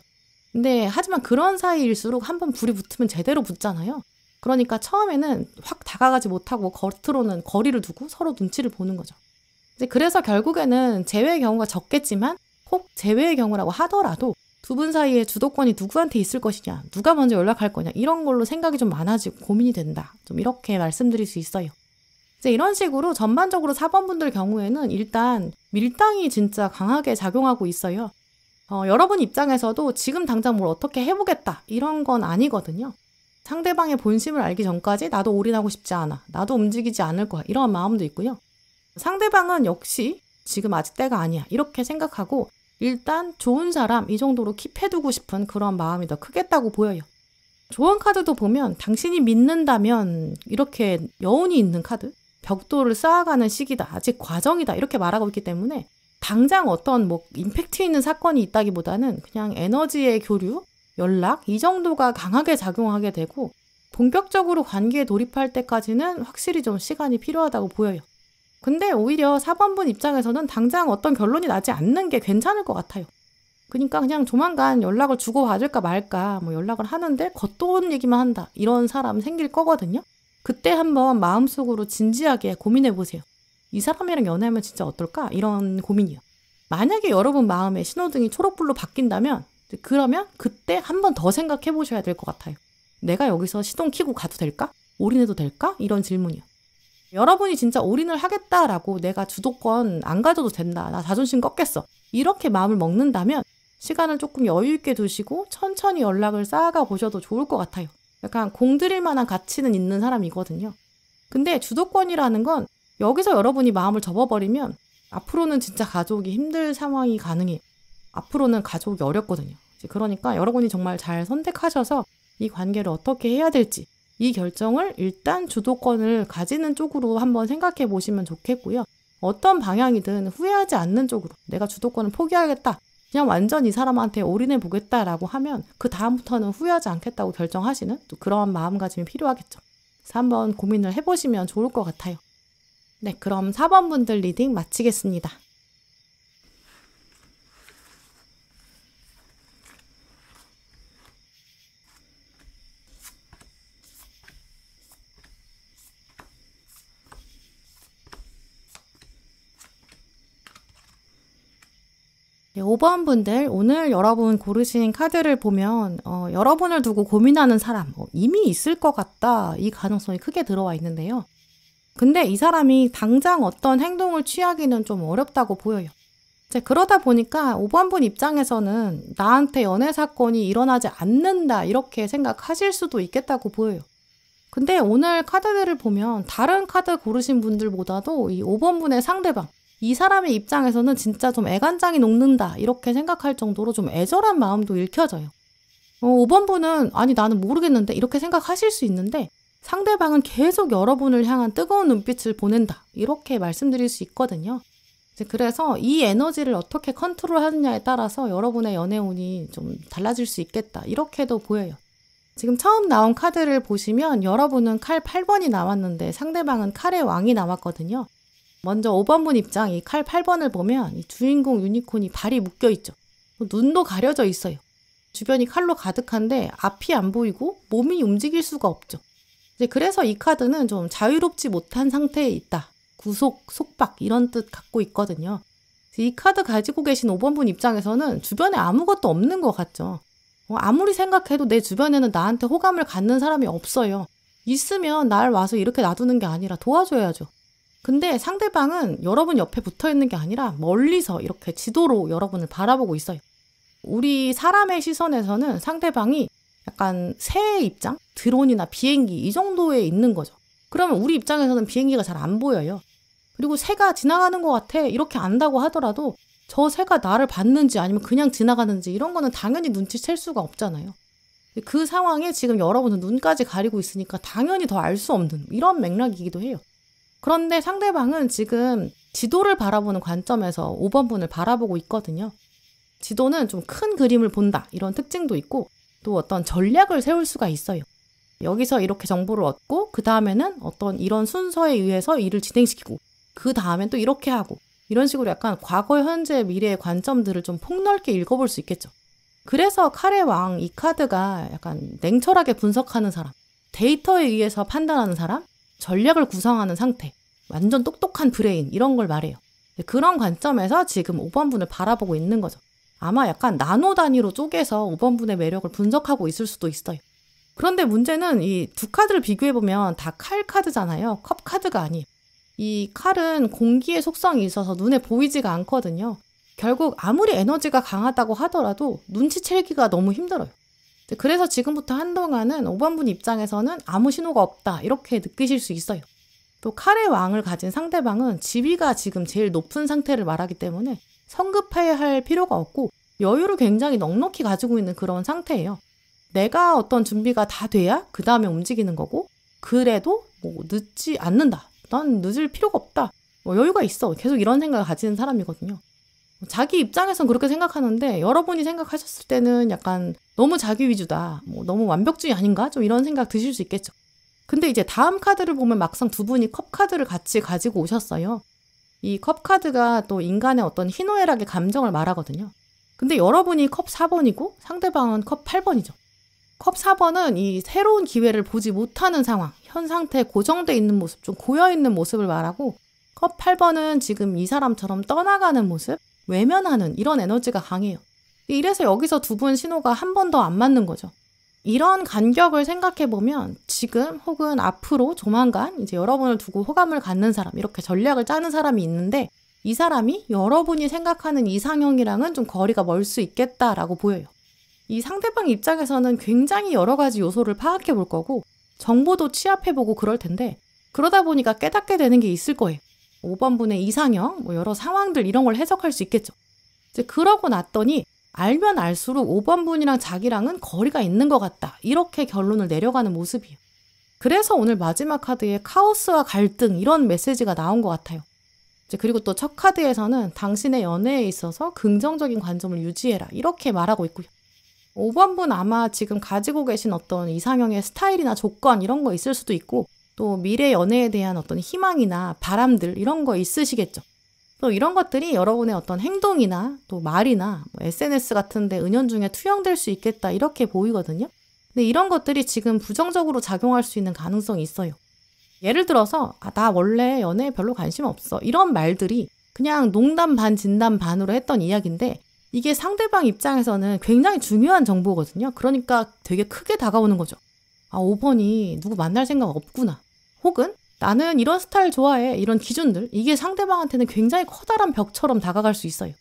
근데 하지만 그런 사이일수록 한번 불이 붙으면 제대로 붙잖아요. 그러니까 처음에는 확 다가가지 못하고 겉으로는 거리를 두고 서로 눈치를 보는 거죠. 이제 그래서 결국에는 재회의 경우가 적겠지만 혹 재회의 경우라고 하더라도 두 분 사이에 주도권이 누구한테 있을 것이냐, 누가 먼저 연락할 거냐 이런 걸로 생각이 좀 많아지고 고민이 된다. 좀 이렇게 말씀드릴 수 있어요. 이제 이런 식으로 전반적으로 4번 분들 경우에는 일단 밀당이 진짜 강하게 작용하고 있어요. 여러분 입장에서도 지금 당장 뭘 어떻게 해보겠다 이런 건 아니거든요. 상대방의 본심을 알기 전까지 나도 올인하고 싶지 않아, 나도 움직이지 않을 거야 이런 마음도 있고요. 상대방은 역시 지금 아직 때가 아니야 이렇게 생각하고 일단 좋은 사람 이 정도로 킵해두고 싶은 그런 마음이 더 크겠다고 보여요. 조언 카드도 보면 당신이 믿는다면 이렇게 여운이 있는 카드, 벽돌을 쌓아가는 시기다, 아직 과정이다 이렇게 말하고 있기 때문에 당장 어떤 임팩트 있는 사건이 있다기보다는 그냥 에너지의 교류, 연락 이 정도가 강하게 작용하게 되고 본격적으로 관계에 돌입할 때까지는 확실히 좀 시간이 필요하다고 보여요. 근데 오히려 4번 분 입장에서는 당장 어떤 결론이 나지 않는 게 괜찮을 것 같아요. 그러니까 그냥 조만간 연락을 주고받을까 말까 연락을 하는데 겉도는 얘기만 한다 이런 사람 생길 거거든요. 그때 한번 마음속으로 진지하게 고민해보세요. 이 사람이랑 연애하면 진짜 어떨까? 이런 고민이요. 만약에 여러분 마음에 신호등이 초록불로 바뀐다면 그러면 그때 한 번 더 생각해 보셔야 될 것 같아요. 내가 여기서 시동 켜고 가도 될까? 올인해도 될까? 이런 질문이요. 여러분이 진짜 올인을 하겠다라고 내가 주도권 안 가져도 된다. 나 자존심 꺾겠어. 이렇게 마음을 먹는다면 시간을 조금 여유 있게 두시고 천천히 연락을 쌓아가 보셔도 좋을 것 같아요. 약간 공들일 만한 가치는 있는 사람이거든요. 근데 주도권이라는 건 여기서 여러분이 마음을 접어버리면 앞으로는 진짜 가족이 힘들 상황이 가능해요. 앞으로는 가족이 어렵거든요. 그러니까 여러분이 정말 잘 선택하셔서 이 관계를 어떻게 해야 될지 이 결정을 일단 주도권을 가지는 쪽으로 한번 생각해 보시면 좋겠고요. 어떤 방향이든 후회하지 않는 쪽으로 내가 주도권을 포기하겠다. 그냥 완전 이 사람한테 올인해 보겠다라고 하면 그 다음부터는 후회하지 않겠다고 결정하시는 또 그런 마음가짐이 필요하겠죠. 그래서 한번 고민을 해보시면 좋을 것 같아요. 네, 그럼 4번 분들 리딩 마치겠습니다. 네, 5번 분들 오늘 여러분 고르신 카드를 보면 여러분을 두고 고민하는 사람 이미 있을 것 같다 이 가능성이 크게 들어와 있는데요. 근데 이 사람이 당장 어떤 행동을 취하기는 좀 어렵다고 보여요. 그러다 보니까 5번 분 입장에서는 나한테 연애 사건이 일어나지 않는다 이렇게 생각하실 수도 있겠다고 보여요. 근데 오늘 카드들을 보면 다른 카드 고르신 분들보다도 이 5번 분의 상대방, 이 사람의 입장에서는 진짜 좀 애간장이 녹는다 이렇게 생각할 정도로 좀 애절한 마음도 읽혀져요. 5번 분은 아니 나는 모르겠는데 이렇게 생각하실 수 있는데 상대방은 계속 여러분을 향한 뜨거운 눈빛을 보낸다 이렇게 말씀드릴 수 있거든요. 그래서 이 에너지를 어떻게 컨트롤하느냐에 따라서 여러분의 연애운이 좀 달라질 수 있겠다 이렇게도 보여요. 지금 처음 나온 카드를 보시면 여러분은 칼 8번이 나왔는데 상대방은 칼의 왕이 나왔거든요. 먼저 5번 분 입장 이 칼 8번을 보면 이 주인공 유니콘이 발이 묶여있죠. 눈도 가려져 있어요. 주변이 칼로 가득한데 앞이 안 보이고 몸이 움직일 수가 없죠. 그래서 이 카드는 좀 자유롭지 못한 상태에 있다. 구속, 속박 이런 뜻 갖고 있거든요. 이 카드 가지고 계신 5번 분 입장에서는 주변에 아무것도 없는 것 같죠. 아무리 생각해도 내 주변에는 나한테 호감을 갖는 사람이 없어요. 있으면 날 와서 이렇게 놔두는 게 아니라 도와줘야죠. 근데 상대방은 여러분 옆에 붙어 있는 게 아니라 멀리서 이렇게 지도로 여러분을 바라보고 있어요. 우리 사람의 시선에서는 상대방이 약간 새의 입장? 드론이나 비행기 이 정도에 있는 거죠. 그러면 우리 입장에서는 비행기가 잘 안 보여요. 그리고 새가 지나가는 것 같아 이렇게 안다고 하더라도 저 새가 나를 봤는지 아니면 그냥 지나가는지 이런 거는 당연히 눈치챌 수가 없잖아요. 그 상황에 지금 여러분은 눈까지 가리고 있으니까 당연히 더 알 수 없는 이런 맥락이기도 해요. 그런데 상대방은 지금 지도를 바라보는 관점에서 5번 분을 바라보고 있거든요. 지도는 좀 큰 그림을 본다 이런 특징도 있고 또 어떤 전략을 세울 수가 있어요. 여기서 이렇게 정보를 얻고 그 다음에는 어떤 이런 순서에 의해서 일을 진행시키고 그 다음엔 또 이렇게 하고 이런 식으로 약간 과거, 현재, 미래의 관점들을 좀 폭넓게 읽어볼 수 있겠죠. 그래서 칼의 왕 이 카드가 약간 냉철하게 분석하는 사람, 데이터에 의해서 판단하는 사람, 전략을 구성하는 상태, 완전 똑똑한 브레인 이런 걸 말해요. 그런 관점에서 지금 5번 분을 바라보고 있는 거죠. 아마 약간 나노 단위로 쪼개서 5번 분의 매력을 분석하고 있을 수도 있어요. 그런데 문제는 이 두 카드를 비교해보면 다 칼 카드잖아요. 컵 카드가 아니에요. 이 칼은 공기의 속성이 있어서 눈에 보이지가 않거든요. 결국 아무리 에너지가 강하다고 하더라도 눈치채기가 너무 힘들어요. 그래서 지금부터 한동안은 5번 분 입장에서는 아무 신호가 없다 이렇게 느끼실 수 있어요. 또 칼의 왕을 가진 상대방은 지위가 지금 제일 높은 상태를 말하기 때문에 성급해야 할 필요가 없고 여유를 굉장히 넉넉히 가지고 있는 그런 상태예요. 내가 어떤 준비가 다 돼야 그 다음에 움직이는 거고 그래도 늦지 않는다. 난 늦을 필요가 없다. 여유가 있어. 계속 이런 생각을 가지는 사람이거든요. 자기 입장에선 그렇게 생각하는데 여러분이 생각하셨을 때는 약간 너무 자기 위주다. 너무 완벽주의 아닌가? 좀 이런 생각 드실 수 있겠죠. 근데 이제 다음 카드를 보면 막상 두 분이 컵 카드를 같이 가지고 오셨어요. 이 컵 카드가 또 인간의 어떤 희노애락의 감정을 말하거든요. 근데 여러분이 컵 4번이고 상대방은 컵 8번이죠. 컵 4번은 이 새로운 기회를 보지 못하는 상황, 현 상태에 고정돼 있는 모습, 좀 고여있는 모습을 말하고 컵 8번은 지금 이 사람처럼 떠나가는 모습, 외면하는 이런 에너지가 강해요. 이래서 여기서 두 분 신호가 한 번 더 안 맞는 거죠. 이런 간격을 생각해보면 지금 혹은 앞으로 조만간 이제 여러분을 두고 호감을 갖는 사람, 이렇게 전략을 짜는 사람이 있는데 이 사람이 여러분이 생각하는 이상형이랑은 좀 거리가 멀 수 있겠다라고 보여요. 이 상대방 입장에서는 굉장히 여러 가지 요소를 파악해 볼 거고 정보도 취합해 보고 그럴 텐데 그러다 보니까 깨닫게 되는 게 있을 거예요. 5번 분의 이상형, 여러 상황들 이런 걸 해석할 수 있겠죠. 이제 그러고 났더니 알면 알수록 5번 분이랑 자기랑은 거리가 있는 것 같다. 이렇게 결론을 내려가는 모습이에요. 그래서 오늘 마지막 카드에 카오스와 갈등 이런 메시지가 나온 것 같아요. 이제 그리고 또 첫 카드에서는 당신의 연애에 있어서 긍정적인 관점을 유지해라. 이렇게 말하고 있고요. 5번 분 아마 지금 가지고 계신 어떤 이상형의 스타일이나 조건 이런 거 있을 수도 있고 또 미래 연애에 대한 어떤 희망이나 바람들 이런 거 있으시겠죠. 또 이런 것들이 여러분의 어떤 행동이나 또 말이나 SNS 같은 데 은연중에 투영될 수 있겠다 이렇게 보이거든요. 근데 이런 것들이 지금 부정적으로 작용할 수 있는 가능성이 있어요. 예를 들어서 나 원래 연애에 별로 관심 없어 이런 말들이 그냥 농담 반 진담 반으로 했던 이야기인데 이게 상대방 입장에서는 굉장히 중요한 정보거든요. 그러니까 되게 크게 다가오는 거죠. 5번이 누구 만날 생각 없구나. 혹은 나는 이런 스타일 좋아해. 이런 기준들. 이게 상대방한테는 굉장히 커다란 벽처럼 다가갈 수 있어요.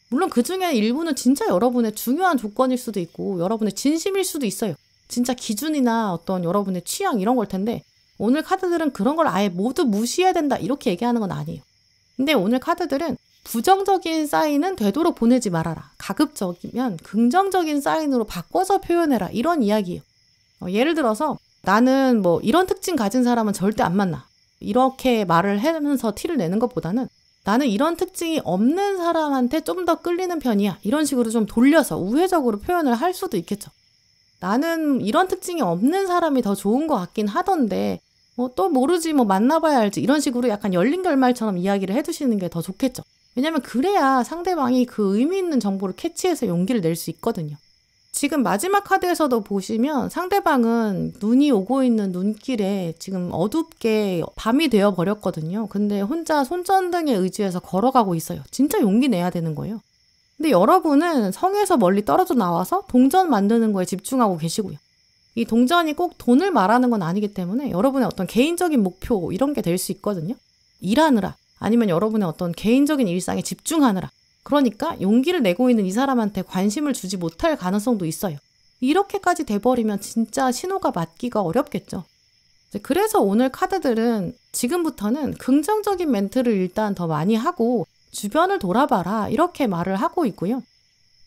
물론 그 중에 일부는 진짜 여러분의 중요한 조건일 수도 있고 여러분의 진심일 수도 있어요. 진짜 기준이나 어떤 여러분의 취향 이런 걸 텐데 오늘 카드들은 그런 걸 아예 모두 무시해야 된다 이렇게 얘기하는 건 아니에요. 근데 오늘 카드들은 부정적인 사인은 되도록 보내지 말아라. 가급적이면 긍정적인 사인으로 바꿔서 표현해라. 이런 이야기예요. 예를 들어서 나는 뭐 이런 특징 가진 사람은 절대 안 만나. 이렇게 말을 하면서 티를 내는 것보다는 나는 이런 특징이 없는 사람한테 좀 더 끌리는 편이야. 이런 식으로 좀 돌려서 우회적으로 표현을 할 수도 있겠죠. 나는 이런 특징이 없는 사람이 더 좋은 것 같긴 하던데 또 모르지 뭐 만나봐야 알지. 이런 식으로 약간 열린 결말처럼 이야기를 해두시는 게 더 좋겠죠. 왜냐면 그래야 상대방이 그 의미 있는 정보를 캐치해서 용기를 낼 수 있거든요. 지금 마지막 카드에서도 보시면 상대방은 눈이 오고 있는 눈길에 지금 어둡게 밤이 되어 버렸거든요. 근데 혼자 손전등에 의지해서 걸어가고 있어요. 진짜 용기 내야 되는 거예요. 근데 여러분은 성에서 멀리 떨어져 나와서 동전 만드는 거에 집중하고 계시고요. 이 동전이 꼭 돈을 말하는 건 아니기 때문에 여러분의 어떤 개인적인 목표 이런 게 될 수 있거든요. 일하느라 아니면 여러분의 어떤 개인적인 일상에 집중하느라 그러니까 용기를 내고 있는 이 사람한테 관심을 주지 못할 가능성도 있어요. 이렇게까지 돼버리면 진짜 신호가 맞기가 어렵겠죠. 그래서 오늘 카드들은 지금부터는 긍정적인 멘트를 일단 더 많이 하고 주변을 돌아봐라 이렇게 말을 하고 있고요.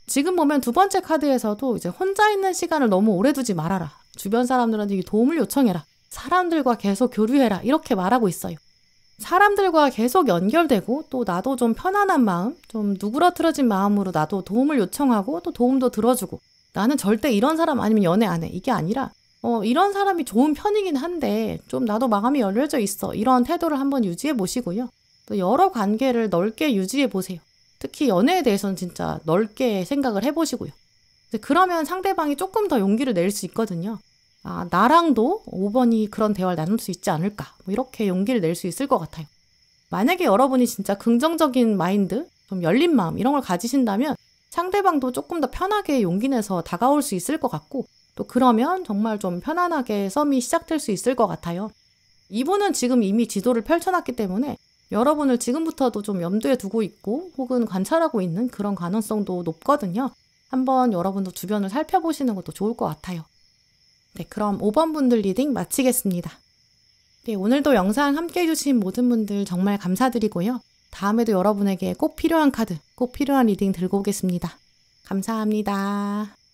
지금 보면 두 번째 카드에서도 이제 혼자 있는 시간을 너무 오래 두지 말아라. 주변 사람들한테 도움을 요청해라. 사람들과 계속 교류해라. 이렇게 말하고 있어요. 사람들과 계속 연결되고 또 나도 좀 편안한 마음, 좀 누그러뜨려진 마음으로 나도 도움을 요청하고 또 도움도 들어주고 나는 절대 이런 사람 아니면 연애 안 해. 이게 아니라 이런 사람이 좋은 편이긴 한데 좀 나도 마음이 열려져 있어. 이런 태도를 한번 유지해 보시고요. 또 여러 관계를 넓게 유지해 보세요. 특히 연애에 대해서는 진짜 넓게 생각을 해보시고요. 그러면 상대방이 조금 더 용기를 낼 수 있거든요. 아, 나랑도 5번이 그런 대화를 나눌 수 있지 않을까. 뭐 이렇게 용기를 낼 수 있을 것 같아요. 만약에 여러분이 진짜 긍정적인 마인드, 좀 열린 마음 이런 걸 가지신다면 상대방도 조금 더 편하게 용기 내서 다가올 수 있을 것 같고 또 그러면 정말 좀 편안하게 썸이 시작될 수 있을 것 같아요. 이분은 지금 이미 지도를 펼쳐놨기 때문에 여러분을 지금부터도 좀 염두에 두고 있고 혹은 관찰하고 있는 그런 가능성도 높거든요. 한번 여러분도 주변을 살펴보시는 것도 좋을 것 같아요. 네, 그럼 5번 분들 리딩 마치겠습니다. 네, 오늘도 영상 함께 해주신 모든 분들 정말 감사드리고요. 다음에도 여러분에게 꼭 필요한 카드, 꼭 필요한 리딩 들고 오겠습니다. 감사합니다.